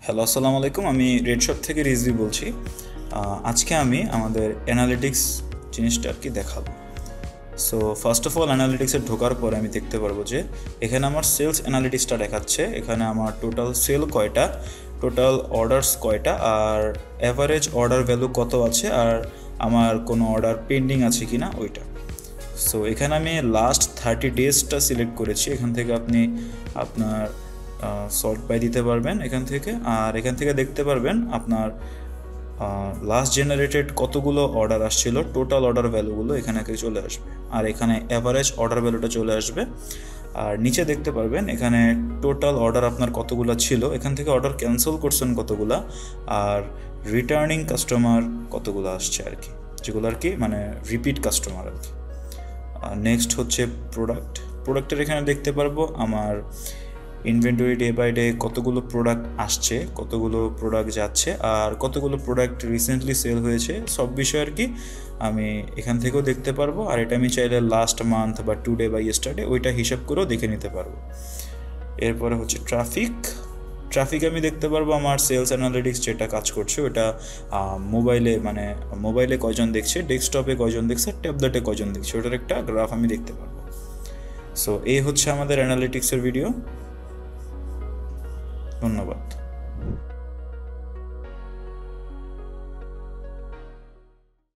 Hello, আসসালামু আলাইকুম। আমি রেডশপ থেকে রিজভি বলছি। আজকে আমি আমাদের অ্যানালিটিক্স জিনিসটা আর কি দেখাবো। সো ফার্স্ট অফ অল অ্যানালিটিক্সে ঢোকার পরে আমি দেখতে পারবো যে এখানে আমার সেলস অ্যানালিটিক্সটা দেখাচ্ছে। এখানে আমার টোটাল সেল কয়টা, টোটাল অর্ডারস কয়টা, আর অ্যাভারেজ অর্ডার ভ্যালু কত আছে, আর আমার কোনো অর্ডার পেন্ডিং আছে কি না ওইটা। সো এখানে আমি লাস্ট 30 ডেজটা সিলেক্ট করেছি। এখান থেকে আপনি আপনার সর্ট বাই দিতে পারবেন এখান থেকে, আর এখান থেকে দেখতে পারবেন আপনার লাস্ট জেনারেটেড কতগুলো অর্ডার আসছিল, টোটাল অর্ডার ভ্যালুগুলো এখানে চলে আসবে, আর এখানে অ্যাভারেজ অর্ডার ভ্যালুটা চলে আসবে। আর নিচে দেখতে পারবেন এখানে টোটাল অর্ডার আপনার কতগুলো ছিল, এখান থেকে অর্ডার ক্যান্সেল করছেন কতগুলা, আর রিটার্নিং কাস্টমার কতগুলো আসছে আর কি, যেগুলো আর কি মানে রিপিট কাস্টমার আর কি। নেক্সট হচ্ছে প্রোডাক্টের এখানে দেখতে পারবো আমার ইনভেন্টরি ডে বাই ডে কতগুলো প্রোডাক্ট আসছে, কতগুলো প্রোডাক্ট যাচ্ছে, আর কতগুলো প্রোডাক্ট রিসেন্টলি সেল হয়েছে, সব বিষয় আর কি আমি এখান থেকেও দেখতে পারবো। আর এটা আমি চাইলে লাস্ট মান্থ বা টুডে বা ইয়েস্টারডে ওইটা হিসাব করেও দেখে নিতে পারবো। এরপরে হচ্ছে ট্রাফিক আমি দেখতে পারবো আমার সেলস অ্যানালিটিক্স যেটা কাজ করছে ওটা মোবাইলে কয়জন দেখছে, ডেস্কটপে কয়জন দেখছে, ট্যাবলেটে কয়জন দেখছে, ওটার একটা গ্রাফ আমি দেখতে পারবো। সো এই হচ্ছে আমাদের অ্যানালিটিক্সের ভিডিও। ধন্যবাদ।